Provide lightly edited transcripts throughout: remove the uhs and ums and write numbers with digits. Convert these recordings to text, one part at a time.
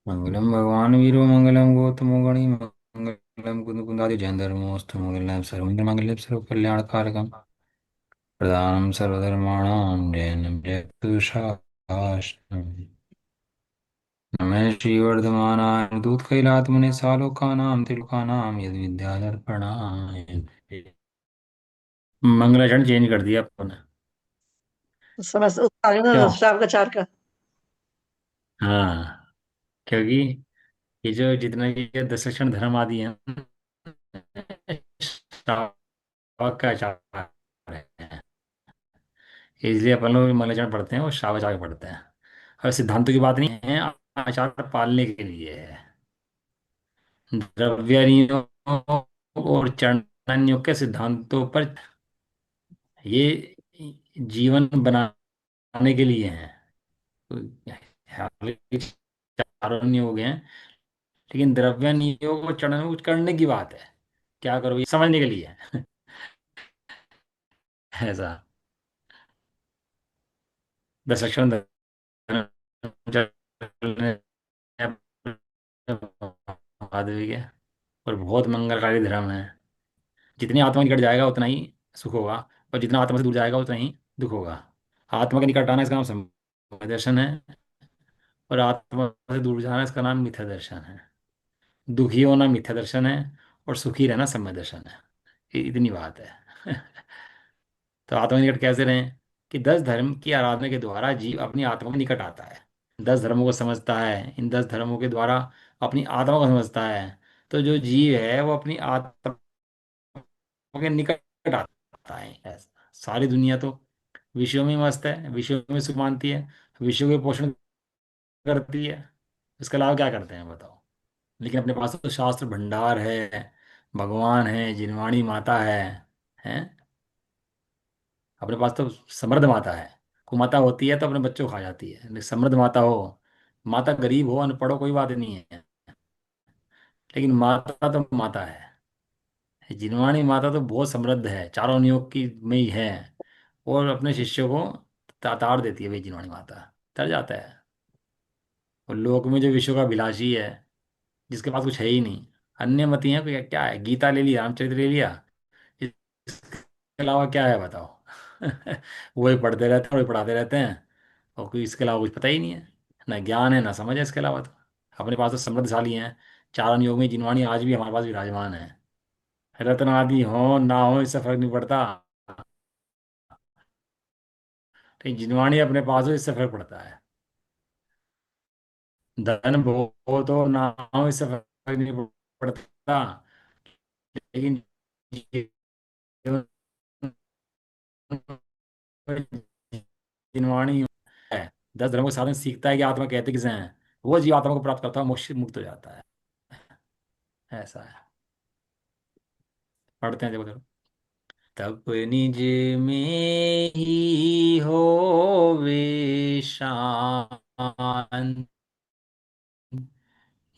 मंगलम भगवान वीरो मंगलम गौतमो गणि मंगलम कुंद कुंदादि जयंधर्मोऽस्तु मंगलम सर्वमंगल सर्व कल्याणकारकम प्रदानं सर्वधर्माणां जयनं जयतु शास्त्रम् नमः श्रीवर्धमानाय दूतकैलात्मने सालोकानां त्रिलोकानां यद्विद्याधर्पणाय मंगलाचरण चेंज कर दिया अपन ने। उस समय से आ गया ना क्यों? श्रावकाचार का। हाँ, क्योंकि ये जो जितने ये दस लक्षण धर्म आदि हैं, श्रावक का आचार है। इसलिए अपन लोग मंगलाचरण पढ़ते हैं और श्रावक पढ़ते हैं। और सिद्धांतों की बात नहीं है, आचार पालने के लिए है। द्रव्य और चरणन्यों के सिद्धांतों पर ये जीवन बनाने के लिए हैं। हालांकि चारों नियोग हैं, लेकिन द्रव्य नियोग और चरण में कुछ करने की बात है। क्या करो, ये समझने के लिए है। ऐसा दस लक्षण माधवी है और बहुत मंगलकारी धर्म है। जितनी आत्मा निकट जाएगा उतना ही सुख होगा, और जितना आत्मा से दूर जाएगा उतना ही दुख होगा। आत्मा के निकट आना इसका नाम समय दर्शन है, और आत्मा से दूर जाना इसका नाम मिथ्या दर्शन है। दुखी होना मिथ्या दर्शन है, और सुखी रहना समय दर्शन है। इतनी बात है। तो आत्मा के निकट कैसे रहें? कि 10 धर्म की आराधना के द्वारा जीव अपनी आत्मा के निकट आता है। 10 धर्मों को समझता है, इन 10 धर्मों के द्वारा अपनी आत्मा को समझता है। तो जो जीव है वो अपनी आत्मा के निकट आता है। ऐसा सारी दुनिया तो विषयों में मस्त है, विषयों में सुख मानती है, विषयों के पोषण करती है। इसके अलावा क्या करते हैं बताओ? लेकिन अपने पास तो शास्त्र भंडार है, भगवान है, जिनवाणी माता है। अपने पास तो समृद्ध माता है। कुमाता होती है तो अपने बच्चों को खा जाती है, लेकिन समृद्ध माता हो, माता गरीब हो अनपढ़ हो कोई बात नहीं है, लेकिन माता तो माता है। जिनवाणी माता तो बहुत समृद्ध है, चारों नियोग की में ही है। और अपने शिष्यों को तार देती है भाई, जिनवाणी माता तर जाता है। और लोक में जो विश्व का विलासी है, जिसके पास कुछ है ही नहीं, अन्य मति है, कोई क्या है, गीता ले लिया, रामचरित्र ले लिया, इसके अलावा क्या है बताओ? वही पढ़ते रहते हैं, वही पढ़ाते रहते हैं, और कोई इसके अलावा कुछ पता ही नहीं है। ना ज्ञान है ना समझ है इसके अलावा तो। अपने पास तो समृद्धशाली हैं, चारण योग में जिनवाणी आज भी हमारे पास विराजमान है। रत्न आदि हो ना हो इससे फर्क नहीं पड़ता, लेकिन जिनवाणी अपने पास हो इससे फर्क पड़ता है। धन हो तो ना हो इससे फर्क नहीं पड़ता, लेकिन जीवन में जिनवाणी है। 10 धर्मों के साधन सीखता है कि आत्मा कहते किसे हैं, वो जीव आत्मा को प्राप्त करता है, मोक्ष मुक्त हो जाता है। ऐसा है। पढ़ते हैं, देखो। तप निज में ही होवे शांत,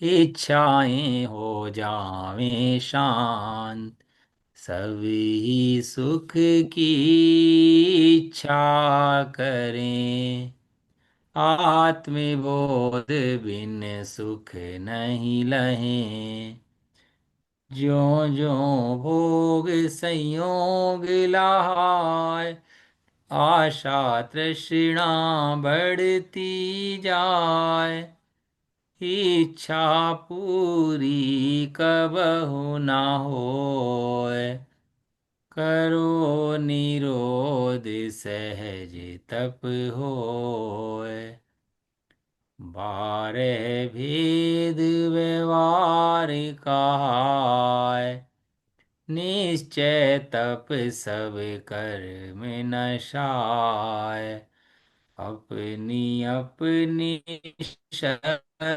इच्छाएं हो जावें शांत, सभी सुख की इच्छा करें, आत्मबोध बिन सुख नहीं लहे, ज्यों ज्यों भोग संयोग लाए, आशा तृष्णा बढ़ती जाए, इच्छा पूरी कबहु ना होए, करो निरोध सहज तप होए, बारह भेद व्यवहार कहाय, निश्चय तप सब कर्म नशाय, अपनी अपनी शक्ति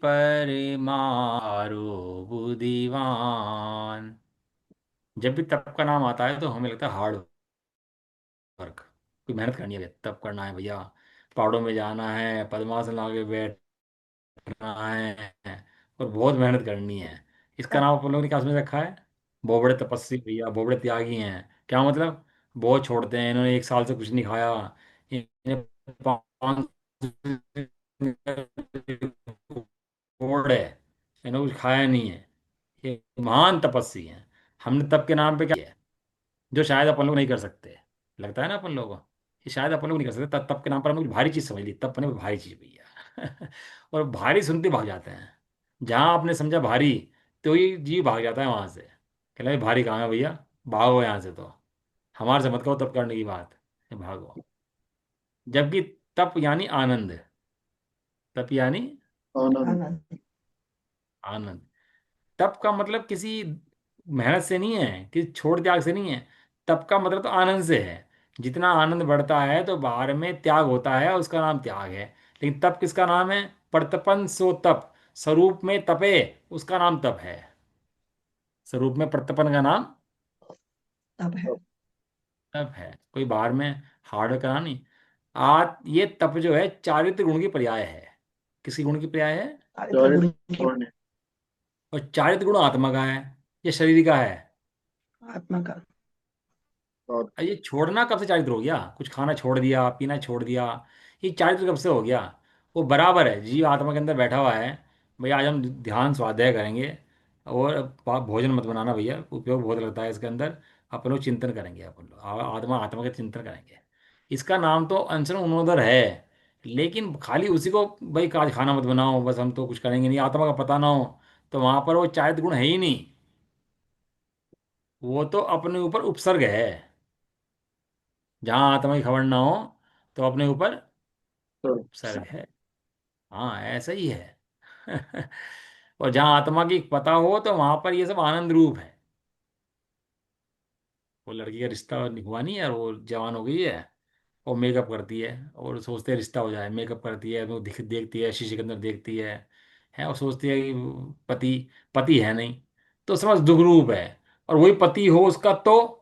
परमारो बुद्धिमान। जब भी तप का नाम आता है तो हमें लगता है हार्ड वर्क, कोई मेहनत करनी है, तप करना है भैया, पहाड़ों में जाना है, पद्मासन लगा के करना है, और बहुत मेहनत करनी है। इसका नाम अपन लोगों ने क्या समझ रखा है? बोबड़े तपस्वी भैया, बोबड़े त्यागी हैं। क्या मतलब? बहुत छोड़ते हैं, इन्होंने 1 साल से कुछ नहीं खाया, इन्हें 5 कोड़ है, इन्होंने कुछ खाया नहीं है, ये महान तपस्वी हैं। हमने तप के नाम पे क्या किया है, जो शायद अपन लोग नहीं कर सकते। लगता है ना अपन लोगों को कि शायद अपन लोग नहीं कर सकते, तप तप के नाम पर हमने कुछ भारी चीज समझ ली, तप अपने को भारी चीज भैया। और भारी सुनते भाग जाते हैं। जहां आपने समझा भारी, तो ये जीव भाग जाता है वहां से। कहना भाई भारी कहाँ है भैया, भागो यहाँ से। तो हमारे से मत कहो तप करने की बात, ये भागो। जबकि तप यानी आनंद, तप यानी आनंद। आनंद। आनंद। तप का मतलब किसी मेहनत से नहीं है, किसी छोड़ त्याग से नहीं है। तप का मतलब तो आनंद से है। जितना आनंद बढ़ता है तो बाहर में त्याग होता है, उसका नाम त्याग है। लेकिन तप किसका नाम है? प्रतपन सो तप, स्वरूप में तपे, उसका नाम तप है। स्वरूप में प्रतपन का नाम तब है। तप है। कोई बाहर में हार्ड करा नहीं। आ ये तप जो है चारित्र गुण की पर्याय है। किसी गुण की पर्याय है? चारित्र गुण की। और चारित्र गुण आत्मा का है, ये शरीर का है। आत्मा का। ये छोड़ना कब से चारित्र हो गया? कुछ खाना छोड़ दिया, पीना छोड़ दिया, ये चारित्र कब से हो गया? वो बराबर है, जीव आत्मा के अंदर बैठा हुआ है। भैया आज हम ध्यान स्वाध्याय करेंगे, और भोजन मत बनाना भैया, उपयोग बहुत लगता है इसके अंदर। अपन लोग चिंतन करेंगे, अपन लोग आत्मा आत्मा का चिंतन करेंगे। इसका नाम तो अनशन उन्नोदर है। लेकिन खाली उसी को भाई आज खाना मत बनाओ, बस हम तो कुछ करेंगे नहीं, आत्मा का पता ना हो, तो वहां पर वो चारित्र गुण है ही नहीं। वो तो अपने ऊपर उपसर्ग है। जहां आत्मा की खबर ना हो, तो अपने ऊपर उपसर्ग है। हाँ ऐसा ही है। और जहां आत्मा की पता हो, तो वहां पर ये सब आनंद रूप है। वो लड़की का रिश्ता हुआ नहीं यार, वो जवान हो गई है, वो मेकअप करती है, और सोचते है रिश्ता हो जाए, मेकअप करती है, वो देखती है शीशे के अंदर, देखती है और सोचती है कि पति, पति है नहीं, तो समझ दुख रूप है। और वही पति हो उसका, तो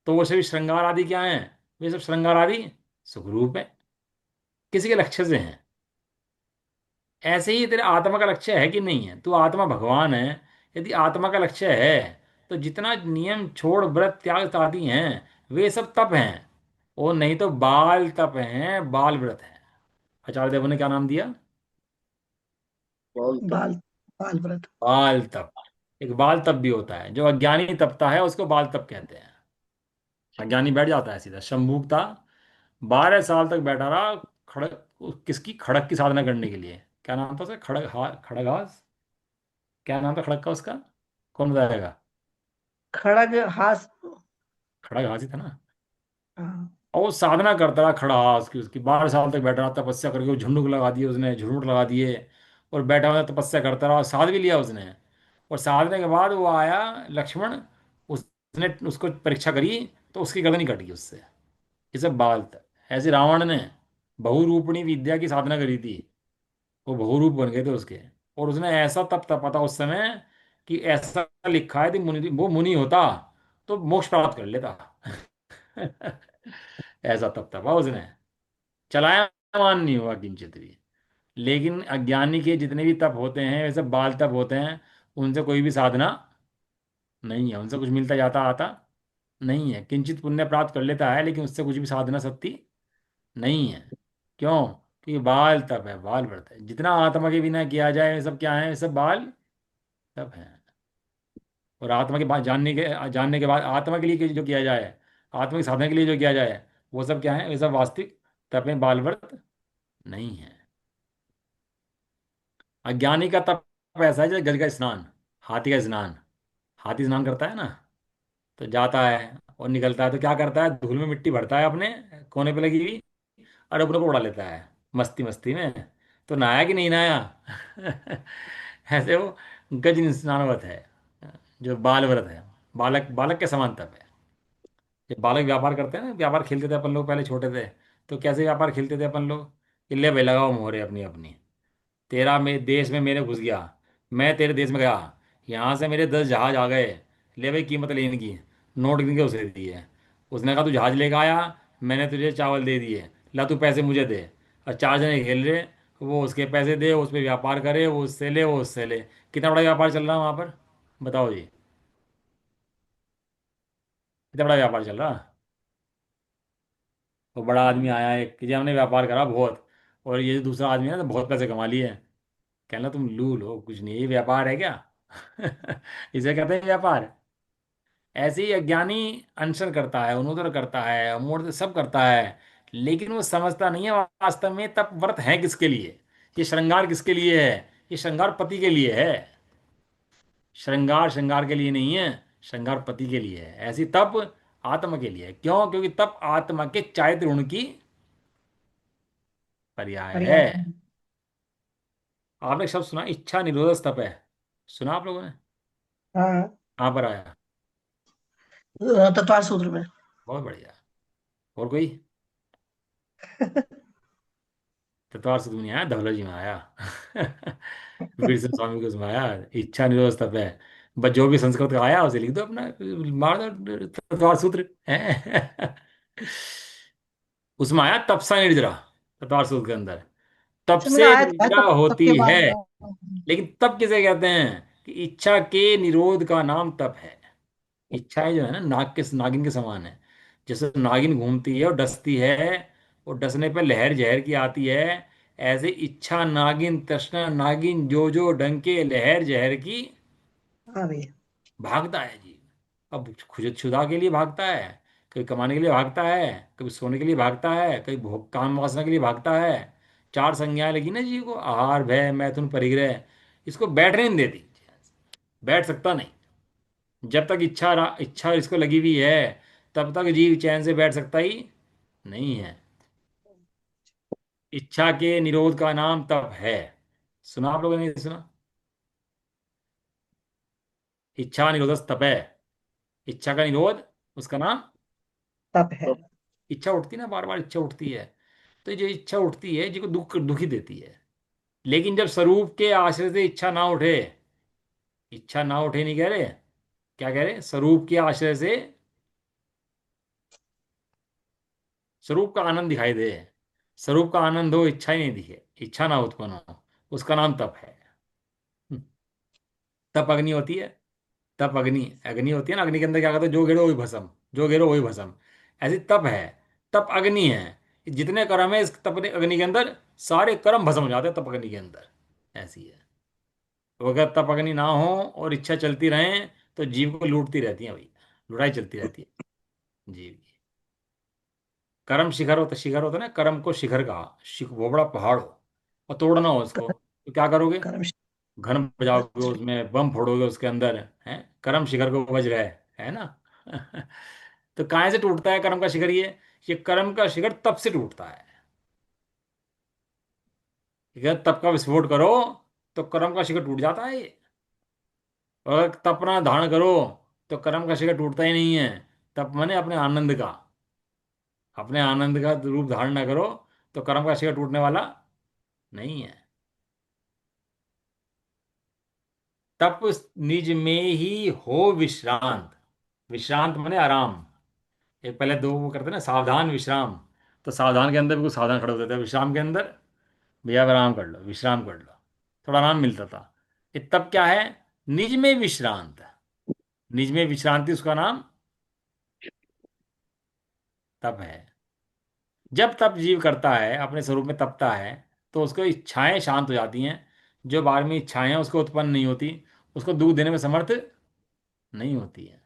वो सभी श्रृंगार आदि क्या है? वे सब श्रृंगार आदि सुख रूप है, किसी के लक्ष्य से हैं। ऐसे ही तेरे आत्मा का लक्ष्य है कि नहीं है? तू आत्मा भगवान है। यदि आत्मा का लक्ष्य है, तो जितना नियम छोड़ व्रत त्याग आदि हैं, वे सब तप हैं। और नहीं तो बाल तप हैं, बाल व्रत है। आचार्य देव ने क्या नाम दिया? बाल। बाल व्रत। बाल तप। एक बाल तप भी होता है, जो अज्ञानी तपता है उसको बाल तप कहते हैं। अज्ञानी बैठ जाता है सीधा, शंभूक था, 12 साल तक बैठा रहा, खड़ग, किसकी, खड़ग की साधना करने के लिए। क्या नाम था उसका? खड़गहास, क्या नाम था खड़ग का उसका? कौन बताएगा? खड़ग हास। खड़गहास ही था ना। हाँ। और वो साधना करता रहा खड़ा, उसकी उसकी 12 साल तक बैठा रहा, तपस्या करके वो झुंडूक लगा दिए उसने, झुरमुट लगा दिए, और बैठा हुआ तपस्या करता रहा, साध भी लिया उसने। और साधने के बाद वो आया लक्ष्मण, उसने उसको परीक्षा करी, तो उसकी गर्दन ही कट गई उससे। ये सब बात है। ऐसे रावण ने बहुरूपणी विद्या की साधना करी थी, वो बहुरूप बन गए थे उसके। और उसने ऐसा तप तपा था उस समय, कि ऐसा लिखा है कि मुनि, वो मुनि होता तो मोक्ष प्राप्त कर लेता। ऐसा तप तपा उसने, चलाया मान नहीं हुआ किंचित भी। लेकिन अज्ञानी के जितने भी तप होते हैं, वे सब बाल तप होते हैं। उनसे कोई भी साधना नहीं है, उनसे कुछ मिलता जाता आता नहीं है। किंचित पुण्य प्राप्त कर लेता है, लेकिन उससे कुछ भी साधना सत्य नहीं है। क्यों? क्योंकि बाल तप है, बाल व्रत है। जितना आत्मा के बिना किया जाए, वे सब क्या है? वे सब बाल तप है। और आत्मा के बाद जानने के बाद आत्मा के लिए जो किया जाए, आत्मा की साधना के लिए जो किया जाए, वो सब क्या है? वे सब वास्तविक तप है, बाल व्रत नहीं है। अज्ञानी का तप ऐसा है जैसे गज का स्नान, हाथी का स्नान। हाथी स्नान करता है ना, तो जाता है और निकलता है, तो क्या करता है? धूल में मिट्टी भरता है अपने कोने पे लगी हुई, और अपने को उड़ा लेता है मस्ती मस्ती में। तो नहाया कि नहीं नहाया? ऐसे वो गज स्नानवत है, जो बाल व्रत है। बालक बालक के समान तप है। जब बालक व्यापार करते हैं ना, व्यापार खेलते थे अपन लोग पहले छोटे थे, तो कैसे व्यापार खेलते थे अपन लोग? कि ले भाई लगाओ मोहरे अपनी अपनी, तेरा मेरे देश में मेरे घुस गया, मैं तेरे देश में गया, यहाँ से मेरे 10 जहाज आ गए, ले भाई कीमत ले इनकी। नोट गिन के उसे दिए। उसने कहा तू जहाज लेकर आया, मैंने तुझे चावल दे दिए, ला तू पैसे मुझे दे। और 4 जने खेल रहे, वो उसके पैसे दे, उस पर व्यापार करे, वो उससे ले, वो उससे ले। कितना बड़ा व्यापार चल रहा है वहाँ पर, बताओ जी? कितना बड़ा व्यापार चल रहा। वो बड़ा आदमी आया एक, कि जी हमने व्यापार करा बहुत, और ये जो दूसरा आदमी है ना, तो बहुत पैसे कमा लिए। कहना तुम लू लो, कुछ नहीं, ये व्यापार है क्या? इसे कहते हैं व्यापार। ऐसे ही अज्ञानी अनशन करता है, अनुदर करता है, मूर्त सब करता है, लेकिन वो समझता नहीं है वास्तव में तप व्रत है किसके लिए। ये श्रृंगार किसके लिए है? ये श्रृंगार पति के लिए है। श्रृंगार श्रृंगार के लिए नहीं है, श्रृंगार पति के लिए है। ऐसी तप आत्मा के लिए है। क्यों? क्योंकि तप आत्मा के चारित्र गुण की पर्याय है। पर्याय है। आपने शब्द सुना, इच्छा निरोधक तप है? सुना आप लोगों ने? हाँ। कहाँ पर आया? तत्वार सूत्र में। बहुत बढ़िया। और कोई? तत्वार सूत्र में नहीं आया, धवल में आया। वीर सिंह स्वामी को उसमें आया, इच्छा निरोध तप है। बस जो भी संस्कृत का आया उसे लिख दो अपना, मार दो तत्वार सूत्र है। उसमें आया तपसा निर्जरा, तत्वार सूत्र के अंदर। तप अच्छा, मैंने से आया था निर्जरा तब होती के बाद है। में। लेकिन तप किसे कहते हैं? कि इच्छा के निरोध का नाम तप है। इच्छाएं जो है ना, नागिन के समान है। जैसे नागिन घूमती है और डसती है, और डसने पर लहर जहर की आती है, ऐसे इच्छा नागिन, तृष्णा नागिन, जो जो डंके लहर जहर की हाँ भैया। भागता है जीव। अब खुद क्षुधा के लिए भागता है, कभी कमाने के लिए भागता है, कभी सोने के लिए भागता है, कभी भोग काम वासना के लिए भागता है। चार संज्ञाएं लगी ना जीव को, आहार भय मैथुन परिग्रह। इसको बैठने नहीं देती, बैठ सकता नहीं। जब तक इच्छा इसको लगी हुई है, तब तक जीव चैन से बैठ सकता ही नहीं है। इच्छा के निरोध का नाम तप है। सुना आप लोगों ने? नहीं सुना? इच्छा निरोध तप है। इच्छा का निरोध, उसका नाम तप है। इच्छा उठती ना, बार बार इच्छा उठती है, तो ये जो इच्छा उठती है जिसको दुखी देती है। लेकिन जब स्वरूप के आश्रय से इच्छा ना उठे, इच्छा ना उठे नहीं कह रहे, क्या कह रहे? स्वरूप के आश्रय से स्वरूप का आनंद दिखाई दे, स्वरूप का आनंद हो, इच्छा ही नहीं दिखे, इच्छा ना उत्पन्न हो, उसका नाम तप है। तप अग्नि होती है। तप अग्नि, अग्नि होती है ना, अग्नि के अंदर क्या कहते हैं? जो गिरो वही भस्म, जो गिरो वही भस्म। ऐसी तप है। तप अग्नि है। जितने कर्म है इस तप अग्नि के अंदर, सारे कर्म भस्म हो जाते हैं तप अग्नि के अंदर। ऐसी है। तो अगर तप अग्नि ना हो और इच्छा चलती रहे, तो जीव को लूटती रहती है भाई, लुढ़ाई चलती रहती है जीव की। कर्म शिखर होता है ना, कर्म को शिखर कहा। वो बड़ा पहाड़ हो और तोड़ना हो उसको, तो क्या करोगे? कर्म। घन बजाओगे, अच्छा। उसमें बम फोड़ोगे उसके अंदर, है? कर्म शिखर को बज रहा है ना? तो कहाँ से टूटता है कर्म का शिखर? ये कर्म का शिखर तप से टूटता है। ठीक है, तप का विस्फोट करो तो कर्म का शिखर टूट जाता है ये। और तप ना धारण करो तो कर्म का शिखर टूटता ही नहीं है। तप माने अपने आनंद का, अपने आनंद का रूप धारण ना करो तो कर्म का शिखर टूटने वाला नहीं है। तप निज में ही हो विश्रांत। विश्रांत माने आराम। एक पहले दो वो करते हैं ना, सावधान विश्राम। तो सावधान के अंदर भी कुछ सावधान खड़े होते थे, विश्राम के अंदर भैया आराम कर लो, विश्राम कर लो, थोड़ा आराम मिलता था। ये तब क्या है? निज में विश्रांत। निज में विश्रांति, उसका नाम तप है। जब तप जीव करता है, अपने स्वरूप में तपता है, तो उसको इच्छाएं शांत हो जाती हैं। जो बाहर में इच्छाएं हैं उसको उत्पन्न नहीं होती, उसको दुख देने में समर्थ नहीं होती है।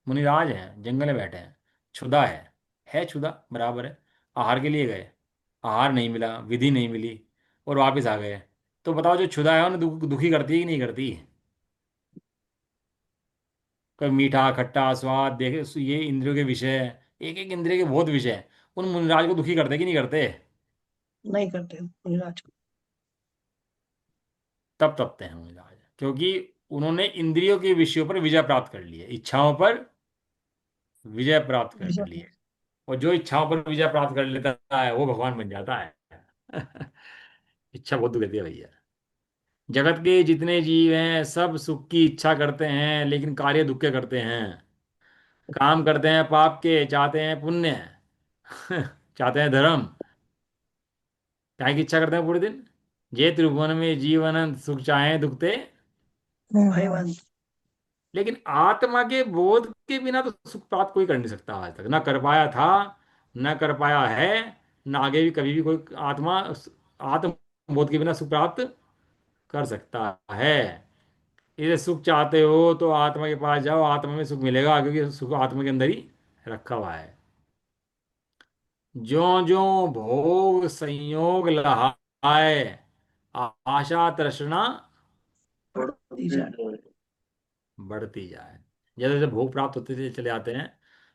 मुनिराज हैं, जंगल में बैठे हैं, क्षुधा है क्षुधा बराबर है। आहार के लिए गए, आहार नहीं मिला, विधि नहीं मिली, और वापस आ गए। तो बताओ, जो क्षुधा है उन्हें दुखी करती है कि नहीं करती? कोई मीठा खट्टा स्वाद देखे, ये इंद्रियों के विषय है, एक एक इंद्रिय के बहुत विषय हैं। उन मुनिराज को दुखी करते कि नहीं करते? नहीं करते मुनिराज। तब तपते हैं मुनिराज, क्योंकि उन्होंने इंद्रियों के विषयों पर विजय प्राप्त कर ली है, इच्छाओं पर विजय प्राप्त कर ली विजय। है। और जो इच्छाओं पर विजय प्राप्त कर लेता है वो भगवान बन जाता है। इच्छा बहुत दुख देती है भैया। जगत के जितने जीव हैं सब सुख की इच्छा करते हैं, लेकिन कार्य दुख के करते हैं। काम करते हैं पाप के, चाहते हैं पुण्य। चाहते हैं धर्म। क्या की इच्छा करते हैं पूरे दिन? जे त्रिभुवन में जीवन सुख चाहे दुखते। भयवान। लेकिन आत्मा के बोध के बिना तो सुख प्राप्त कोई कर नहीं सकता, आज तक ना कर पाया था, ना कर पाया है, ना आगे भी कभी भी कोई आत्मा आत्मबोध के बिना सुख प्राप्त कर सकता है। इसे सुख चाहते हो तो आत्मा के पास जाओ, आत्मा में सुख मिलेगा, क्योंकि सुख आत्मा के अंदर ही रखा हुआ है। ज्यो ज्यो भोग संयोग लहाए, आशा तृष्णा बढ़ती जाए। बढ़ती जाए। जैसे जैसे भोग प्राप्त होते चले जाते हैं,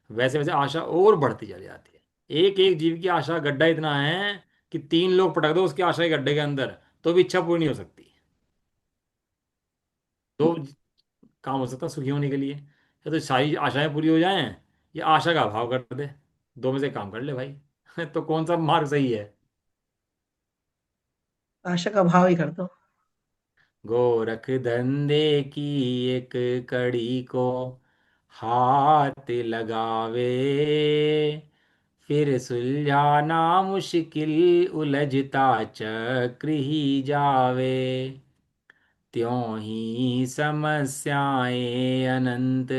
वैसे वैसे आशा और बढ़ती चली जाती है। एक एक जीव की आशा का गड्ढा इतना है कि 3 लोग पटक दो उसकी आशा के गड्ढे के अंदर, तो भी इच्छा पूरी नहीं हो सकती। दो काम हो सकता है सुखी होने के लिए, या तो सारी आशाएं पूरी हो जाएं, या आशा का अभाव कर दे। दो में से काम कर ले भाई। तो कौन सा मार्ग सही है? आशा का भाव ही कर दो। गोरख धंधे की एक कड़ी को हाथ लगावे, फिर सुलझाना मुश्किल उलझता चक्र ही जावे। त्यों ही समस्याएं अनंत,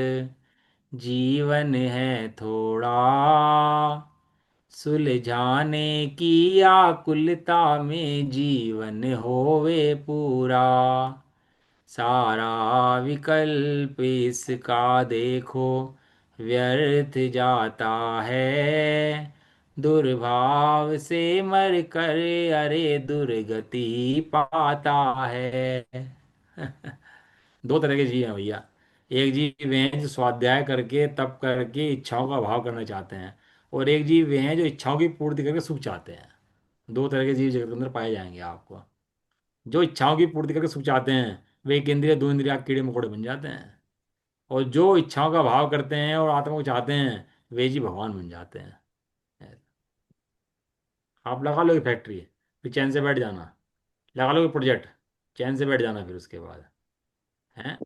जीवन है थोड़ा, सुलझाने की आकुलता में जीवन होवे पूरा। सारा विकल्प इसका देखो व्यर्थ जाता है, दुर्भाव से मर कर अरे दुर्गति पाता है। दो तरह के जीव हैं भैया। एक जीव वे हैं जो स्वाध्याय करके तप करके इच्छाओं का अभाव करना चाहते हैं, और एक जीव वे हैं जो इच्छाओं की पूर्ति करके सुख चाहते हैं। दो तरह के जीव जगत के अंदर पाए जाएंगे आपको। जो इच्छाओं की पूर्ति करके सुख चाहते हैं, वे एक इंद्रिय दो इंद्रिया कीड़े मकोड़े बन जाते हैं। और जो इच्छाओं का अभाव करते हैं और आत्मा को चाहते हैं, वे जी भगवान बन जाते हैं। आप लगा लो फैक्ट्री, फिर चैन से बैठ जाना। लगा लो प्रोजेक्ट, चैन से बैठ जाना। फिर उसके बाद हैं,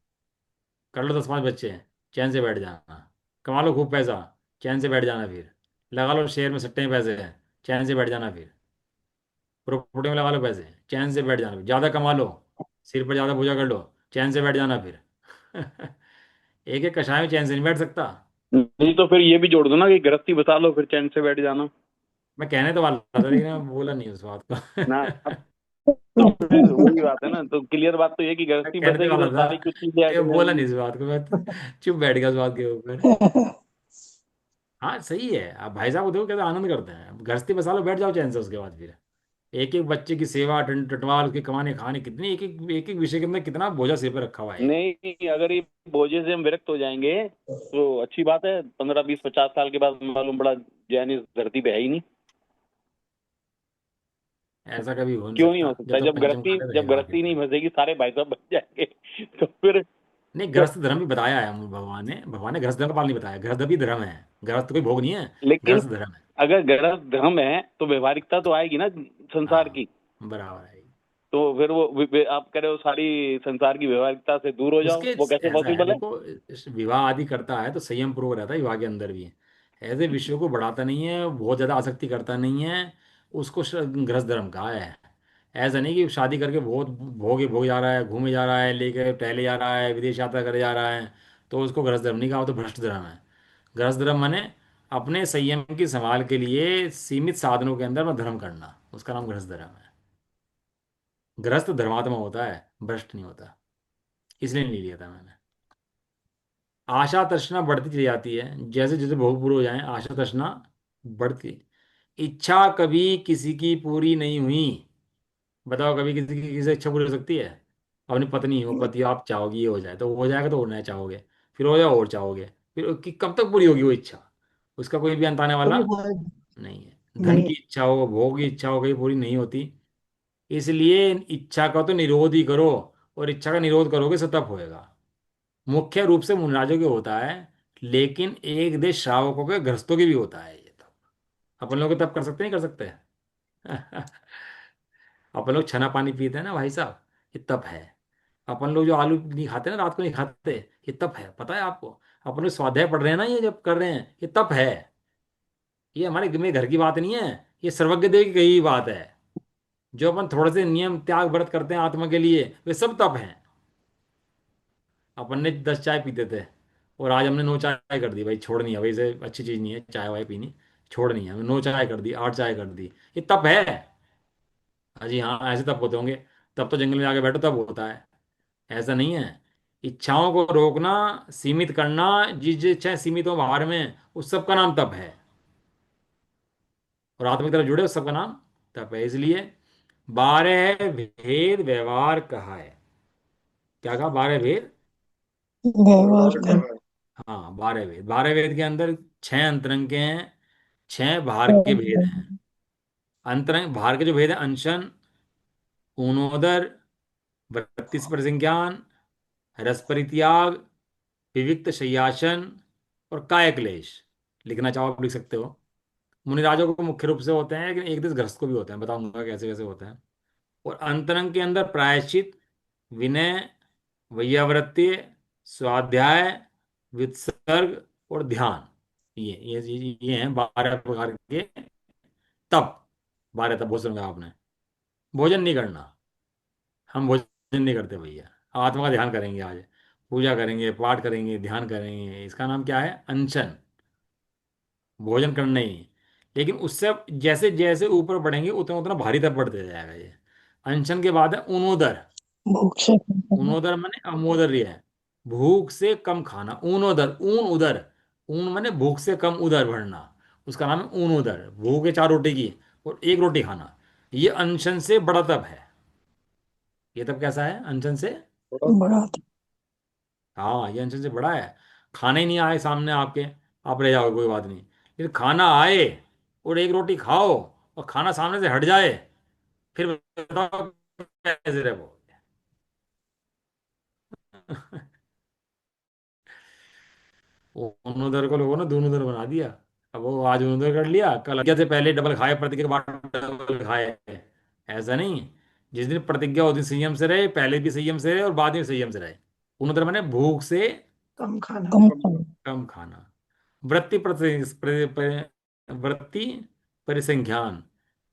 कर लो 10-5 बच्चे, चैन से बैठ जाना। कमा लो खूब पैसा, चैन से बैठ जाना। फिर लगा लो शेयर में सट्टे में पैसे हैं, चैन से बैठ जाना। फिर प्रॉपर्टी में लगा लो पैसे, चैन से बैठ जाना। ज़्यादा कमा लो, सिर पर ज़्यादा बोझा कर लो, चैन से बैठ जाना। फिर एक एक कषाय में चैन से नहीं बैठ सकता। नहीं तो फिर ये भी जोड़ दो ना कि गृहस्थी बता लो फिर चैन से बैठ जाना। मैं कहने तो वाला था, लेकिन मैं बोला नहीं उस बात ना को। तो फिर वही बात है ना, तो क्लियर बात तो ये कि मैं गृहस्थी कहने तो बसेगी वाला तो था, सारी कुछ चीजें ऐड ये हो बोला जाएंगी। नहीं इस बात को। मैं चुप बैठ गया इस बात के ऊपर। हाँ सही है। आप भाई साहब को देखो कैसे आनंद करते हैं। गृहस्थी बसा लो, बैठ जाओ चैन से। उसके बाद फिर एक एक बच्चे की सेवा, टटवाल, उसके कमाने खाने, कितनी एक एक विषय के अंदर कितना बोझा सिर पर रखा हुआ है। नहीं, अगर ये बोझे से हम विरक्त हो जाएंगे तो अच्छी बात है, 15 20 50 साल के बाद मालूम पड़ा जैन इस धरती पे है ही नहीं। ऐसा कभी हो नहीं क्यों नहीं सकता हो जब सकता? तक पंचम काले जब रहेगा गृहस्थी नहीं आखिर। बसेगी सारे भाई साहब बच जाएंगे। तो फिर नहीं, तो गृहस्थ धर्म भी बताया है भगवान ने गृहस्थ धर्म का पालन नहीं बताया। गृहस्थ भी धर्म है, गृहस्थ तो कोई भोग नहीं है। लेकिन गृहस्थ धर्म है। अगर गृहस्थ धर्म है तो व्यवहारिकता तो आएगी ना संसार हाँ की। बराबर है। तो फिर वो आप कह रहे हो सारी संसार की व्यवहारिकता से दूर हो जाओ, उसके वो कैसे ऐसा है पॉसिबल है? देखो, विवाह आदि करता है तो संयम पूर्वक रहता है विवाह के अंदर भी। ऐसे विषयों को बढ़ाता नहीं है, बहुत ज़्यादा आसक्ति करता नहीं है। उसको गृहस्थ धर्म कहा है। ऐसा नहीं कि शादी करके बहुत भोगे भोग जा रहा है, घूमे जा रहा है, लेके टहले जा रहा है, विदेश यात्रा करे जा रहा है, तो उसको गृहस्थ धर्म नहीं कहा, वो तो भ्रष्ट धर्म है। गृहस्थ धर्म माने अपने संयम की संभाल के लिए सीमित साधनों के अंदर में धर्म करना, उसका नाम गृहस्थ धर्म है। गृहस्थ धर्मात्मा होता है, भ्रष्ट नहीं होता। इसलिए नहीं लिया था मैंने। आशा तृष्णा बढ़ती चली जाती है, जैसे जैसे भोग पूरे हो जाए आशा तृष्णा बढ़ती। इच्छा कभी किसी की पूरी नहीं हुई। बताओ कभी किसी की किसी इच्छा पूरी हो सकती है? अपनी पत्नी हो, पति हो, आप चाहोगे ये हो जाए तो हो जाएगा, तो और नया चाहोगे, फिर हो जाए और चाहोगे, फिर कब तक पूरी होगी वो इच्छा? उसका कोई भी अंत आने वाला कभी वो नहीं है। धन नहीं। की इच्छा हो, भोग की इच्छा हो, कभी पूरी नहीं होती। इसलिए इच्छा का तो निरोध ही करो, और इच्छा का निरोध करोगे तो तब होएगा। मुख्य रूप से मुनराजों के होता है, लेकिन एक देश श्रावकों के गृहस्थों की भी होता है ये तप। अपन लोग तप कर सकते नहीं कर सकते? अपन लोग छना पानी पीते हैं ना भाई साहब, ये तप है। अपन लोग जो आलू नहीं खाते ना, रात को नहीं खाते, ये तप है, पता है आपको? अपन लोग स्वाध्याय पढ़ रहे हैं ना, ये जब कर रहे हैं, ये तप है। ये हमारे मेरे घर की बात नहीं है, ये सर्वज्ञ देव की कही बात है। जो अपन थोड़े से नियम त्याग व्रत करते हैं आत्मा के लिए, वे सब तप हैं। अपन ने 10 चाय पीते थे, और आज हमने 9 चाय कर दी भाई, छोड़नी है भाई, से अच्छी चीज़ नहीं है चाय वाय पीनी, छोड़नी है, हमने 9 चाय कर दी, 8 चाय कर दी। ये तप है। अजी हाँ, ऐसे तब होते होंगे। तब तो जंगल में जाके बैठो तब होता है। ऐसा नहीं है। इच्छाओं को रोकना, सीमित करना, जिस जिस इच्छाएं सीमित हो बाहर में, उस सब का नाम तप है। और आत्मा की तरफ जुड़े, उस सब का नाम तप है। इसलिए 12 भेद व्यवहार कहा है। क्या कहा? 12 भेद। व्यवहार कर। हाँ, 12 भेद। 12 भेद के अंदर 6 अंतरंग के हैं, 6 बाहर के भेद हैं। अंतरंग बाहर के जो भेद हैं: अनशन, ऊनोदर, वृत्ति परिज्ञान, रस परित्याग, विविक्त शय्यासन और काय क्लेश। लिखना चाहो आप लिख सकते हो। मुनिराजों को मुख्य रूप से होते हैं, लेकिन एक दिस गृहस्थ को भी होते हैं, बताऊंगा कैसे कैसे होते हैं। और अंतरंग के अंदर प्रायश्चित, विनय, वैयावृत्ति, स्वाध्याय, वित्सर्ग और ध्यान। ये हैं 12 प्रकार के तप। 12 तप भोजन का आपने भोजन नहीं करना। हम भोजन नहीं करते भैया। आत्मा का ध्यान करेंगे आज। पूजा करेंगे, पाठ करेंगे, ध्यान करेंगे। इसका नाम क्या है? अनशन। भोजन करना ही। लेकिन उससे अब जैसे जैसे ऊपर बढ़ेंगे उतना उतना भारी तप बढ़ते जाएगा ये। अनशन के बाद है उनोदर। भूख से कम करना। ऊनोदर माने अमोदर्य है। भूख से कम खाना। ऊनोदर, ऊन उदर। ऊन माने भूख से कम उदर भरना। उसका नाम है ऊनोदर। भूख है 4 रोटी की और 1 रोटी खाना। ये अनशन से बड़ा तप है। ये तप कैसा है? अनशन से बड़ा हाँ, ये अनशन से बड़ा है। खाने ही नहीं आए सामने आपके, आप रह जाओगे कोई बात नहीं। लेकिन खाना आए और 1 रोटी खाओ और खाना सामने से हट जाए, फिर बताओ कैसे रहो। वो उन्होंने को लोगों ने दोनों दर बना दिया। अब वो आज उन्होंने कर लिया, कल प्रतिज्ञा से पहले डबल खाए, प्रतिज्ञा के बाद डबल खाए। ऐसा नहीं। जिस दिन प्रतिज्ञा होती संयम से रहे, पहले भी संयम से रहे और बाद में संयम से रहे। उन्होंने मैंने भूख से कम खाना। कम खाना। कम खाना। वृत्ति वृत्ति परिसंख्यान।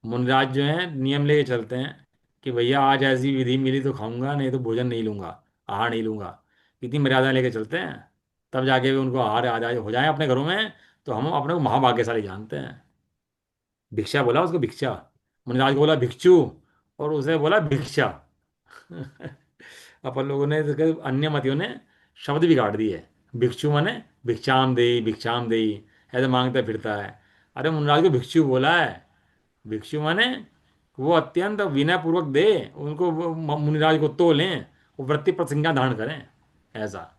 मुनिराज जो है नियम लेके चलते हैं कि भैया आज ऐसी विधि मिली तो खाऊंगा, नहीं तो भोजन नहीं लूंगा, आहार नहीं लूंगा। इतनी मर्यादा लेके चलते हैं। तब जाके भी उनको आहार आ जाए हो जाए अपने घरों में, तो हम अपने को महाभाग्यशाली जानते हैं। भिक्षा बोला उसको, भिक्षा। मुनिराज को बोला भिक्षु, और उसे बोला भिक्षा। अपन लोगों ने अन्य मतियों ने शब्द बिगाड़ दिए। भिक्षु माने भिक्षाम देई, ऐसे मांगता फिरता है। अरे मुनिराज को भिक्षु बोला है। भिक्षु माने वो अत्यंत विनय पूर्वक दे उनको, वो मुनिराज को तो लें, वो वृत्ति पर संज्ञा धारण करें। ऐसा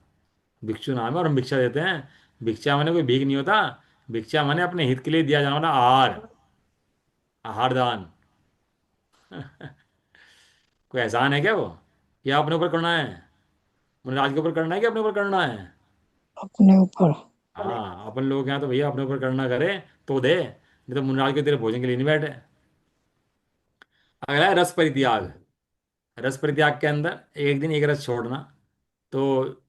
भिक्षु नाम है और हम भिक्षा देते हैं। भिक्षा माने कोई भीख नहीं होता। भिक्षा माने अपने हित के लिए दिया जाने वाला आहार, आहार दान। कोई एहसान है क्या वो? या अपने ऊपर करना है? मुनिराज के ऊपर करना है कि अपने ऊपर करना है? अपने ऊपर। हाँ, अपन लोग के यहाँ तो भैया अपने ऊपर करना करे तो दे, नहीं तो मुनिराज के तेरे भोजन के लिए नहीं बैठे। अगला है रस परित्याग। रस परित्याग के अंदर एक दिन एक रस छोड़ना। तो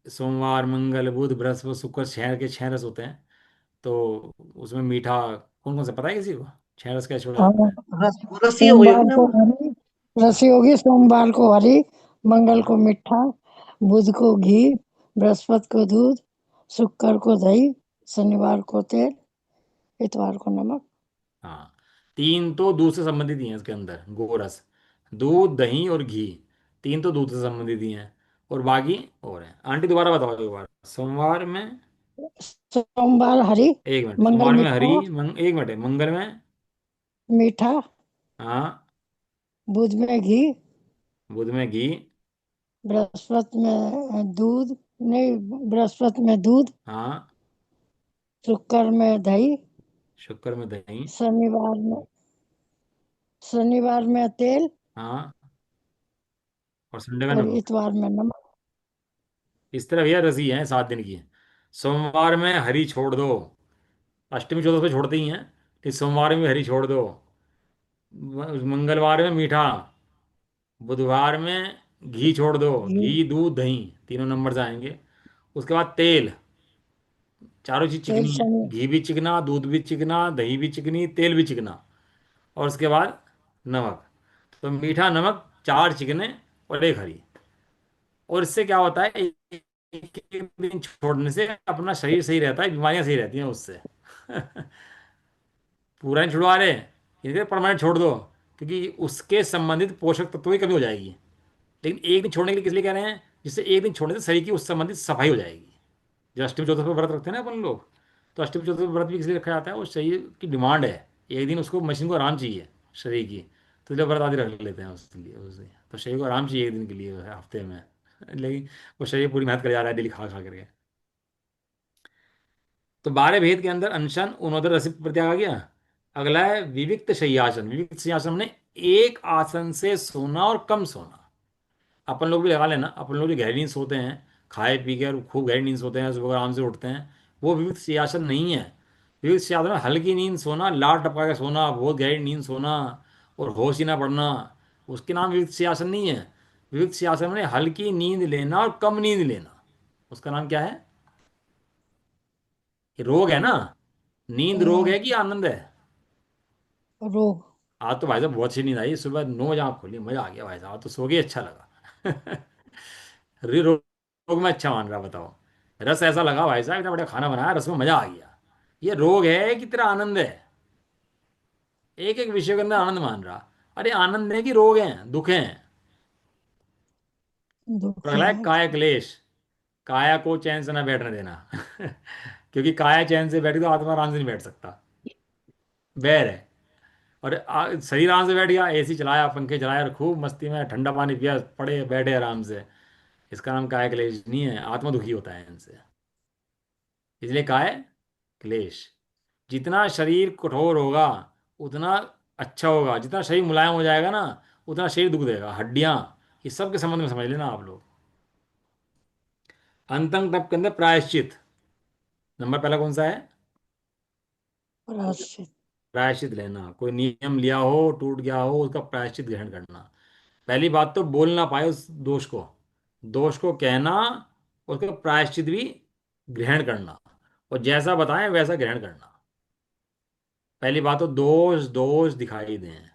सोमवार, मंगल, बुध, बृहस्पति, शुक्र, 6 के 6 रस होते हैं। तो उसमें मीठा कौन कौन सा पता है किसी को? 6 रस कैसे छोड़े हाँ, जाते हैं? रसी हो गई होगी सोमवार ना को वो। हरी, रसी होगी, सोमवार को हरी, मंगल को हाँ मीठा, बुध को घी, बृहस्पति को दूध, शुक्र को दही, शनिवार को तेल, इतवार को नमक। हाँ। 3 तो दूध से संबंधित ही हैं इसके अंदर। गोरस, दूध, दही और घी, 3 तो दूध से संबंधित ही हैं। और बाकी और हैं। आंटी दोबारा बताओ एक बार। सोमवार में, सोमवार हरी, 1 मिनट, मंगल सोमवार में हरी, मीठा, 1 मिनट है, मंगल में, मीठा, हाँ, बुध में घी, बुध में घी, बृहस्पति में दूध, नहीं, बृहस्पति में दूध, हाँ, शुक्र में दही, शुक्र में दही, शनिवार में तेल, हाँ, और संडे में और नमक। इतवार में नमक। इस तरह भैया रसी है 7 दिन की। सोमवार में हरी छोड़ दो। अष्टमी चौदह पे छोड़ते ही हैं, लेकिन सोमवार में भी हरी छोड़ दो। मंगलवार में मीठा, बुधवार में घी छोड़ दो। घी। घी, दूध, दही, तीनों नंबर से आएंगे। उसके बाद तेल, चारों चीज तेल चिकनी है। शनि। घी भी चिकना, दूध भी चिकना, दही भी चिकनी, तेल भी चिकना। और उसके बाद नमक। तो मीठा, नमक, 4 चिकने और 1 हरी। और इससे क्या होता है, एक दिन छोड़ने से अपना शरीर सही रहता है, बीमारियां सही रहती हैं उससे। पूरा नहीं छुड़वा रहे, इनके परमानेंट छोड़ दो, क्योंकि उसके संबंधित पोषक तत्वों की कमी हो जाएगी। लेकिन एक दिन छोड़ने के लिए किस लिए कह रहे हैं? जिससे एक दिन छोड़ने से शरीर की उस संबंधित सफाई हो जाएगी। जो अष्टमी चौदह पर व्रत रखते हैं ना अपन लोग, तो अष्टमी चौदह पर व्रत भी इसलिए रखा जाता है, वो शरीर की डिमांड है। एक दिन उसको, मशीन को आराम चाहिए शरीर की, तो इसलिए व्रत आदि रख लेते हैं उसके लिए उसे। तो शरीर को आराम चाहिए एक दिन के लिए हफ्ते में। लेकिन वो शरीर पूरी मेहनत कर जा रहा है डेली खा खा करके। तो 12 भेद के अंदर अनशन उनोदर रसिक प्रत्याग आ गया। अगला है विविक्त शय्यासन। विविक्त शय्यासन ने एक आसन से सोना और कम सोना। अपन लोग भी लगा लेना, अपन लोग जो गहरी नींद सोते हैं, खाए पी के और खूब गहरी नींद सोते हैं, सुबह आराम से उठते हैं, वो विविक्त सियासन नहीं है। विविक्त सियासन में हल्की नींद सोना, लार टपका के सोना, बहुत गहरी नींद सोना और होश ही ना पड़ना, उसके नाम विविक्त सियासन नहीं है। विविक्त सियासन में हल्की नींद लेना और कम नींद लेना, उसका नाम क्या है? ये रोग है ना। नींद रोग हाँ, है कि आनंद है? रोग। आज तो भाई साहब बहुत अच्छी नींद आई, सुबह 9 बजे आँख खोली, मजा आ गया भाई साहब, आज तो सो गए, अच्छा लगा। रोग, रोग में अच्छा मान रहा, बताओ। रस ऐसा लगा भाई साहब, इतना बढ़िया खाना बनाया, रस में मजा आ गया। ये रोग है कि तेरा आनंद है? एक एक विषय के अंदर आनंद मान रहा। अरे आनंद है कि रोग है, दुख है? और दुख अगला है है। काय क्लेश। काया को चैन से ना बैठने देना। क्योंकि काया चैन से बैठी तो आत्मा आराम से नहीं बैठ सकता, बैर है। और शरीर आराम से बैठ गया, एसी चलाया, पंखे चलाया और खूब मस्ती में ठंडा पानी पिया, पड़े बैठे आराम से, इसका नाम काय क्लेश नहीं है, आत्मा दुखी होता है इनसे। इसलिए काय क्लेश। जितना शरीर कठोर होगा उतना अच्छा होगा, जितना शरीर मुलायम हो जाएगा ना उतना शरीर दुख देगा, हड्डियां, ये सब के संबंध में समझ लेना आप लोग। अंतंग तप के अंदर प्रायश्चित नंबर पहला कौन सा है? प्रायश्चित। प्रायश्चित लेना, कोई नियम लिया हो टूट गया हो, उसका प्रायश्चित ग्रहण करना। पहली बात तो बोल ना पाए उस दोष को, दोष को कहना, उसका प्रायश्चित भी ग्रहण करना, और जैसा बताएं वैसा ग्रहण करना। पहली बात तो दोष दोष दिखाई दें।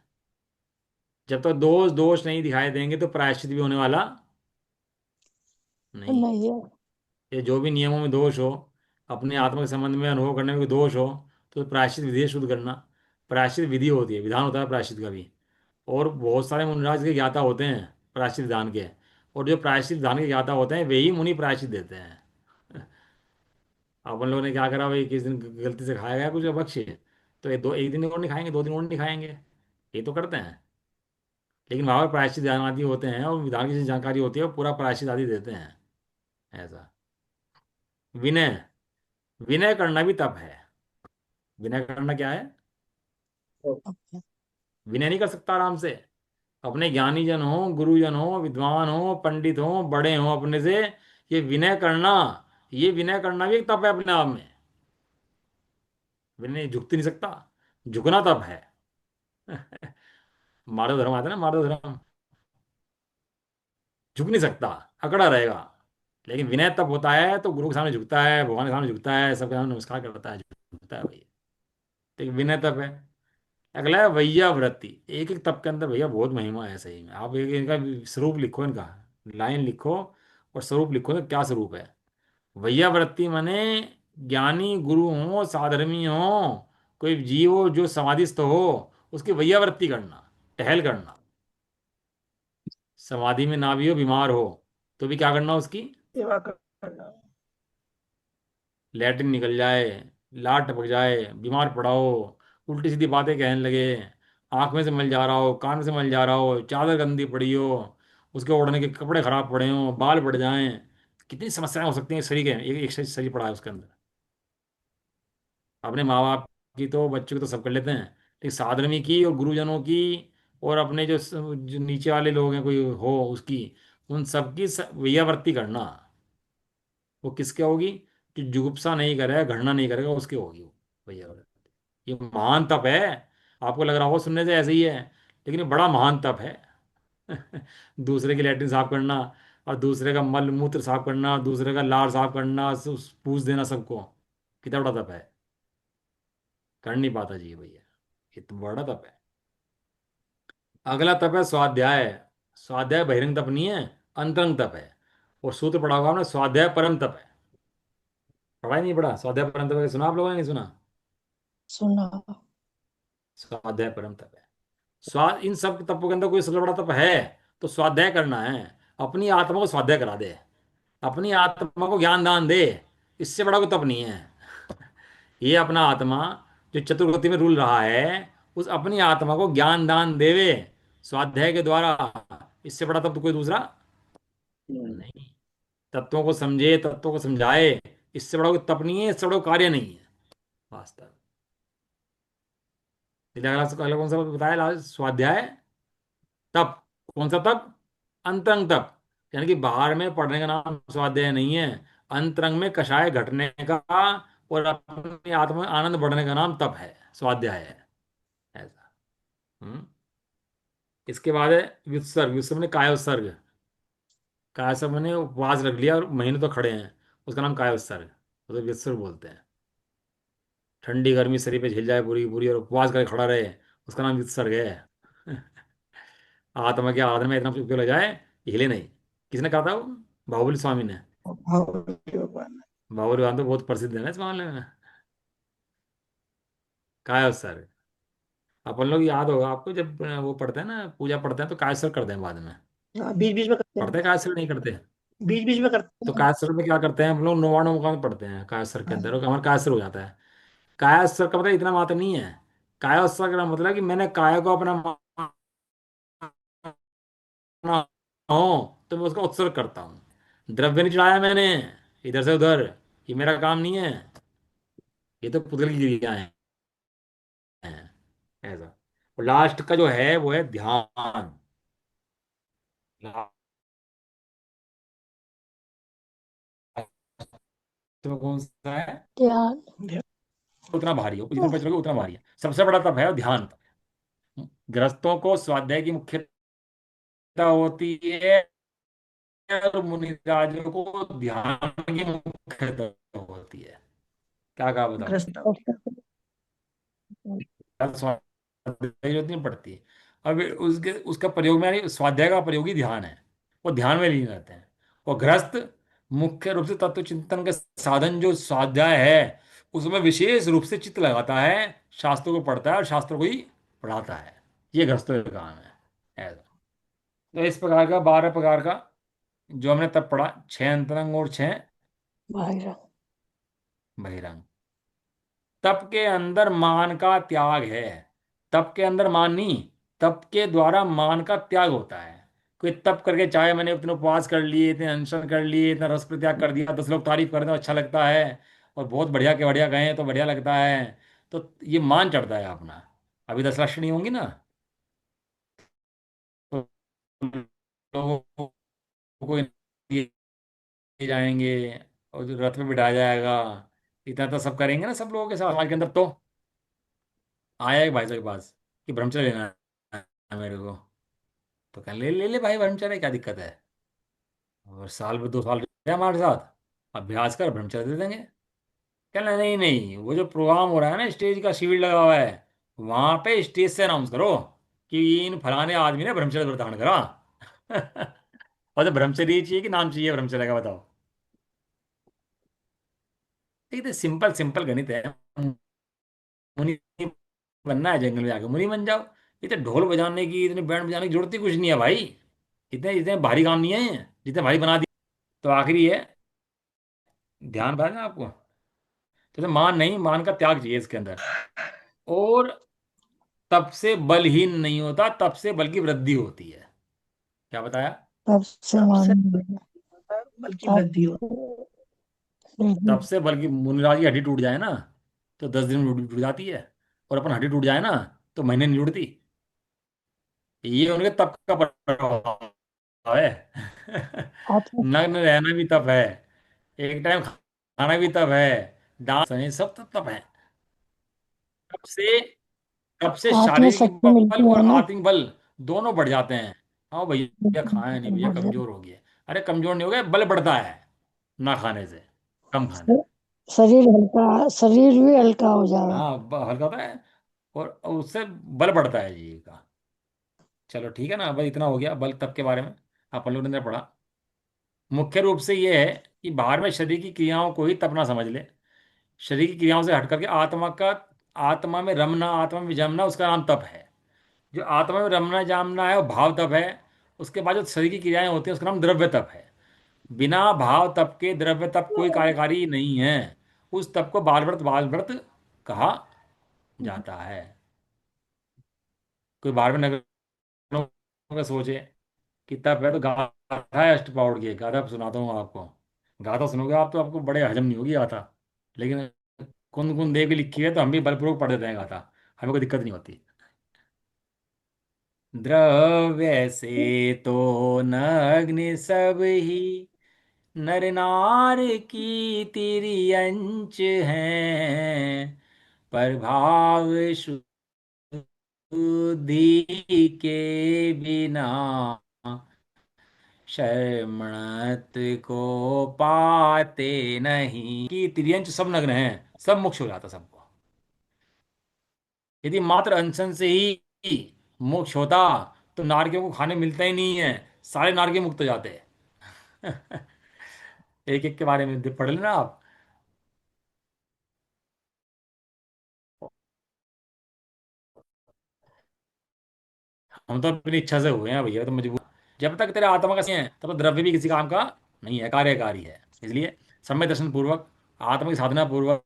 जब तक दोष दोष नहीं दिखाई देंगे तो प्रायश्चित भी होने वाला नहीं है। नहीं है। ये जो भी नियमों में दोष हो, अपने आत्मा के संबंध में अनुभव करने में कोई दोष हो, तो प्रायश्चित विधि से शुद्ध करना। प्रायश्चित विधि होती है, विधान होता है प्रायश्चित का भी। और बहुत सारे मुनिराज के ज्ञाता होते हैं प्रायश्चित विधान के, और जो प्रायश्चित विधान के ज्ञाता होते हैं वे ही मुनि प्रायश्चित देते हैं। अपन लोगों ने क्या करा भाई, किस दिन गलती से खाया गया कुछ बख्शे, तो ये दो एक दिन और नहीं खाएंगे, 2 दिन और नहीं खाएंगे, ये तो करते हैं। लेकिन वहाँ पर प्रायश्चित विधान आदि होते हैं और विधान की जो जानकारी होती है वो पूरा प्रायश्चित आदि देते हैं। ऐसा। विनय। विनय करना भी तप है। विनय करना क्या है? अब विनय नहीं कर सकता आराम से। अपने ज्ञानी जन हो, गुरुजन हो, विद्वान हो, पंडित हो, बड़े हो अपने से, ये विनय करना, ये विनय करना भी एक तप है अपने आप में। विनय झुक नहीं सकता, झुकना तप है। माधव धर्म आता है ना, माधव धर्म, झुक नहीं सकता, अकड़ा रहेगा। लेकिन विनय तब होता है तो गुरु के सामने झुकता है, भगवान के सामने झुकता है, सबके सामने नमस्कार करता है, झुकता है भैया। तो एक विनय तप है। अगला है वैयाव्रति। एक एक तप के अंदर भैया बहुत महिमा है सही में। आप एक इनका स्वरूप लिखो, इनका लाइन लिखो और स्वरूप लिखो तो क्या स्वरूप है। वैयाव्रति माने ज्ञानी गुरु हो, साधर्मी हो, कोई जीव हो जो समाधिस्थ हो, उसकी वैयाव्रति करना, टहल करना। समाधि में ना भी हो, बीमार हो, तो भी क्या करना उसकी? सेवा करना। लैट्रिन निकल जाए, लार टपक जाए, बीमार पड़ा हो, उल्टी सीधी बातें कहने लगे, आंख में से मल जा रहा हो, कान से मल जा रहा हो, चादर गंदी पड़ी हो, उसके ओढ़ने के कपड़े खराब पड़े हो, बाल बढ़ जाएं, कितनी समस्याएं हो सकती हैं शरीर के, एक शरीर पड़ा है उसके अंदर। अपने माँ बाप की तो, बच्चों की तो सब कर लेते हैं, लेकिन साधर्मी की और गुरुजनों की और अपने जो नीचे वाले लोग हैं कोई हो उसकी, उन सबकी वैयावर्ती करना। वो किसके होगी? जो जुगुप्सा नहीं करेगा, घृणा नहीं करेगा, उसके होगी वो वैयावर्ती। ये महान तप है। आपको लग रहा होगा सुनने से ऐसे ही है, लेकिन ये बड़ा महान तप है। दूसरे की लैट्रिन साफ करना, और दूसरे का मल मूत्र साफ करना, दूसरे का लार साफ करना, पूछ देना सबको, कितना बड़ा तप है। कर नहीं पाता जी भैया, ये तो बड़ा तप है। अगला तप है स्वाध्याय। स्वाध्याय बहिरंग तप नहीं है, अंतरंग तप है। और सूत्र पढ़ा होगा आपने, स्वाध्याय परम तप है। पढ़ा ही नहीं पढ़ा? स्वाध्याय परम तप है, सुना आप लोगों ने नहीं सुना? सुना। स्वाध्याय परम तप है। स्वाद इन सब तत्वों के अंदर कोई सबसे बड़ा तत्व है तो स्वाध्याय करना है। अपनी आत्मा को स्वाध्याय करा दे, अपनी आत्मा को ज्ञान दान दे, इससे बड़ा कोई तप नहीं है। ये अपना आत्मा जो चतुर्गति में रूल रहा है, उस अपनी आत्मा को ज्ञान दान देवे स्वाध्याय के द्वारा, इससे बड़ा तप तो कोई दूसरा नहीं। तत्वों को समझे, तत्वों को समझाए, इससे बड़ा कोई तप नहीं है, इससे बड़ा कोई कार्य नहीं है वास्तव। अगला कौन सा बताया लास्ट? स्वाध्याय, तप। कौन सा तप? अंतरंग तप। यानी कि बाहर में पढ़ने का नाम स्वाध्याय नहीं है, अंतरंग में कषाय घटने का और अपनी आत्मा में आनंद बढ़ने का नाम तप है, स्वाध्याय है ऐसा। इसके बाद है व्युत्सर्ग। व्युत्सर्ग ने काय उत्सर्ग। काय उत्सर्ग मैंने उपवास रख लिया और महीने तो खड़े हैं, उसका नाम काय उत्सर्ग, तो व्युत्सर्ग बोलते हैं। ठंडी गर्मी शरीर पे झेल जाए पूरी पूरी और उपवास करके खड़ा रहे, उसका नाम व्युत्सर्ग है। आत्मा के आराधना में इतना उपयोग लग जाए, हिले नहीं। किसने कहा था वो? बाहुबली स्वामी ने। भगवान। बाहुबली वाहन तो बहुत प्रसिद्ध है ना इस मामले में। काय उत्सर्ग अपन लोग याद होगा आपको, जब वो पढ़ते हैं ना, पूजा पढ़ते हैं तो काय उत्सर्ग करते हैं बाद में। हाँ, बीच बीच में करते हैं, पढ़ते हैं काय उत्सर्ग नहीं करते? बीच बीच में करते तो हैं। काय उत्सर्ग में क्या करते हैं हम लोग? नौवाण मुकाम पढ़ते हैं काय उत्सर्ग के हाँ, अंदर, और हमारा काय उत्सर्ग हो जाता है। काय उत्सर्ग का मतलब इतना मात्र नहीं है। काय उत्सर्ग का मतलब कि मैंने काय को अपना माना हो तो मैं उसका उत्सर्ग करता हूँ। द्रव्य नहीं चढ़ाया मैंने इधर से उधर, ये मेरा काम नहीं है, ये तो पुतल की क्रिया है ऐसा। और लास्ट का जो है वो है ध्यान। लास्ट में कौन सा है? ध्यान। उतना भारी हो, जितना बच रहोगे उतना भारी है। सबसे बड़ा तप है ध्यान। गृहस्थों को स्वाध्याय की मुख्यता होती है और मुनिराजों को ध्यान की मुख्यता होती है। क्या कहा बताओ? ग्रस्त होता स्वाध्याय जरूरत नहीं पड़ती। अब उसके उसका प्रयोग में यानी स्वाध्याय का प्रयोग ही ध्यान है, वो ध्यान में लीन रहते हैं। और गृहस्थ मुख्य रूप से तत्व चिंतन के साधन जो स्वाध्याय है, उसमें विशेष रूप से चित्त लगाता है, शास्त्रों को पढ़ता है और शास्त्रों को ही पढ़ाता है। ये गृहस्थों का काम है ऐसा। तो इस प्रकार का 12 प्रकार का जो हमने तब पढ़ा, 6 अंतरंग और 6 बाहर। बहिरंग। तप के अंदर मान का त्याग है। तप के अंदर मान नहीं, तप के द्वारा मान का त्याग होता है। कोई तप करके, चाहे मैंने इतने उपवास कर लिए, इतने अनशन कर लिए, इतना रस परित्याग कर दिया, 10 लोग तारीफ करें तो अच्छा लगता है, और बहुत बढ़िया के बढ़िया गए तो बढ़िया लगता है, तो ये मान चढ़ता है अपना। अभी 10 लक्षणी होंगी ना, तो लोगों को ये जाएंगे और जो रथ में बिठाया जाएगा, इतना तो सब करेंगे ना सब लोगों के साथ समाज के अंदर। तो आया एक भाई साहब के पास कि ब्रह्मचर्य लेना है मेरे को, तो कह ले ले ले भाई ब्रह्मचर्य, क्या दिक्कत है? और साल में 2 साल रहे हमारे साथ, अभ्यास कर ब्रह्मचर्य दे देंगे। कहना नहीं नहीं, वो जो प्रोग्राम हो रहा है ना, स्टेज का शिविर लगा हुआ है, वहां पे स्टेज से अनाउंस करो कि इन फलाने आदमी ने ब्रह्मचर्य व्रत धारण करा। और तो ब्रह्मचर्य ही चाहिए कि नाम चाहिए ब्रह्मचर्य का, बताओ? ये तो सिंपल सिंपल गणित है। मुनि बनना है, जंगल में जाकर मुनि बन जाओ। इतने ढोल बजाने की, इतने बैंड बजाने की जरूरत ही कुछ नहीं है भाई। इतने इतने भारी काम नहीं है ये, जितने भारी बना दिए। तो आखिरी है ध्यान, भाई ना आपको। तो मान नहीं, मान का त्याग चाहिए इसके अंदर। और तब से बलहीन नहीं होता, तब से बल की वृद्धि होती है। क्या बताया? तब से तब से मान। बल्कि तब वृद्धि हो। तब से बल की, मुनिराज की हड्डी टूट जाए ना तो 10 दिन में टूट टूट जाती है, और अपन हड्डी टूट जाए ना तो महीने नहीं टूटती। ये उनके तप का प्रभाव है। आत्म। नग्न रहना भी तप है, एक टाइम खाना भी तप है, डांस है, सब तप है। तब से तब से आत्म शारीरिक शक्ति बल मिलती और है ना। आत्मिक बल दोनों बढ़ जाते हैं। हाँ भैया खाया नहीं, भैया बढ़ कमजोर हो गया। अरे कमजोर नहीं हो गया, बल बढ़ता है ना खाने से, कम खाने जाए। से। शरीर हल्का, शरीर भी हल्का हो जाएगा। हाँ हल्का होता है, और उससे बल बढ़ता है जी का। चलो ठीक है ना, बस इतना हो गया बल तप के बारे में, अपन लोगों ने पढ़ा। मुख्य रूप से ये है कि बाहर में शरीर की क्रियाओं को ही तप ना समझ ले। शरीर की क्रियाओं से हट करके आत्मा का, आत्मा में रमना, आत्मा में जमना, उसका नाम तप है। जो आत्मा में रमना जामना है वो भाव तप है। उसके बाद जो शरीर की क्रियाएं होती हैं उसका नाम द्रव्य तप है। बिना भाव तप के द्रव्य तप कोई कार्यकारी नहीं है। उस तप को बाल व्रत कहा जाता है। कोई बार में नगर का सोचे कि तप है तो गाथा है अष्टपाउड की, गाथा सुनाता हूँ आपको। गाथा सुनोगे आप तो आपको बड़े हजम नहीं होगी गाथा। लेकिन कुंद कुंद देव की लिखी है तो हम भी बलपूर्वक पढ़ देते हैं गाथा। हमें कोई दिक्कत नहीं होती। द्रव्य से तो नग्न सब ही, नर नार की तिर्यंच हैं। प्रभाव शुद्धि के बिना शर्मणत को पाते नहीं। कि तिर्यंच सब नग्न हैं, सब मोक्ष हो जाता सबको। यदि मात्र अनशन से ही मोक्ष होता तो नारकियों को खाने मिलता ही नहीं है, सारे नारकी मुक्त हो जाते। एक एक के बारे में पढ़ लेना आप। हम तो अपनी इच्छा से हुए हैं भैया, तो मजबूर। जब तक तेरे आत्मा का है तब तक द्रव्य भी किसी काम का नहीं है, कार्यकारी है। इसलिए समय दर्शन पूर्वक, आत्मा की साधना पूर्वक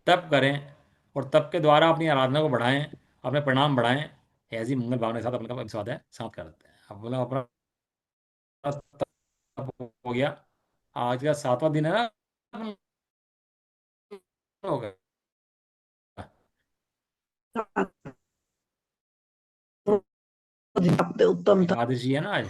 तप करें, और तप के द्वारा अपनी आराधना को बढ़ाएं, अपने परिणाम बढ़ाएं। ऐसी मंगल भावना के साथ अपने का स्वाद है समाप्त कर देते हैं। अब बोला अपना तप हो गया। आज का 7वां दिन है ना, हो गया। उत्तम था। एकादशी है ना आज,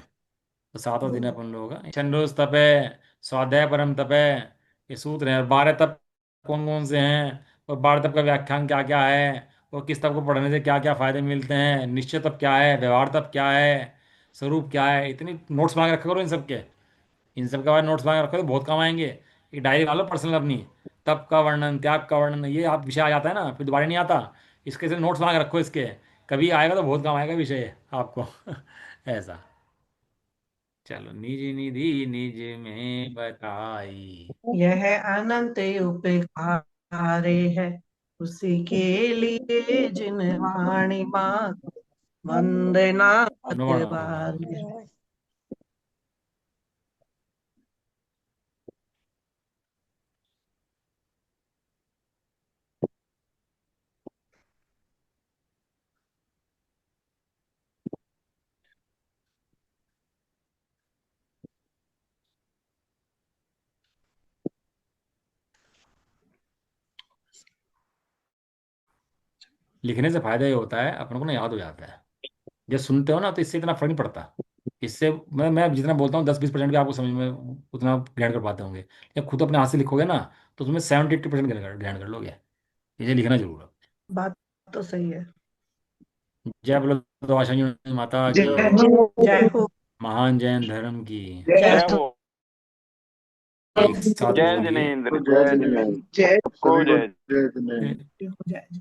तो 7वां दिन है अपन लोगों का। छंदोस तप है, स्वाध्याय परम तप है, ये सूत्र हैं। और 12 तप कौन कौन से हैं, और 12 तप का व्याख्यान क्या क्या है, और किस तप को पढ़ने से क्या क्या फायदे मिलते हैं, निश्चय तप क्या है, व्यवहार तप क्या है, स्वरूप क्या है। इतनी नोट्स बना के रखा करो इन सब के। इन सब के बारे में नोट्स बना के रखो तो बहुत काम आएंगे। एक डायरी डालो पर्सनल अपनी, तप का वर्णन, त्याग का वर्णन, ये आप विषय आ जाता है ना फिर दोबारा नहीं आता। इसके से नोट्स बना के रखो इसके, कभी आएगा तो बहुत काम आएगा विषय आपको। ऐसा। चलो, निज निधि निज में बताई। यह अनंत उपकारे है, उसी के लिए जिन वाणी माँ वंदना अनुवाण बार। अनुवाण। लिखने से फायदा ये होता है अपन को ना याद हो जाता है। जब सुनते हो ना तो इससे इतना फर्क नहीं पड़ता। इससे मैं जितना बोलता हूँ 10-20% भी आपको समझ में उतना ग्रहण कर पाते होंगे। जब खुद अपने हाथ से लिखोगे ना तो उसमें 70-80% ग्रहण कर लोगे। इसे लिखना जरूर है। बात तो सही है। जय बोलो तो आशा माता की। जय जय हो। महान जैन धर्म की। जय जय हो। हो। एक साथ जय बोलिए। जिनेन्द्र, जय जय जिनेन्द्र। जिनेन्द्र। जय को सभी को जय। जय जिनेन्द्र। जय।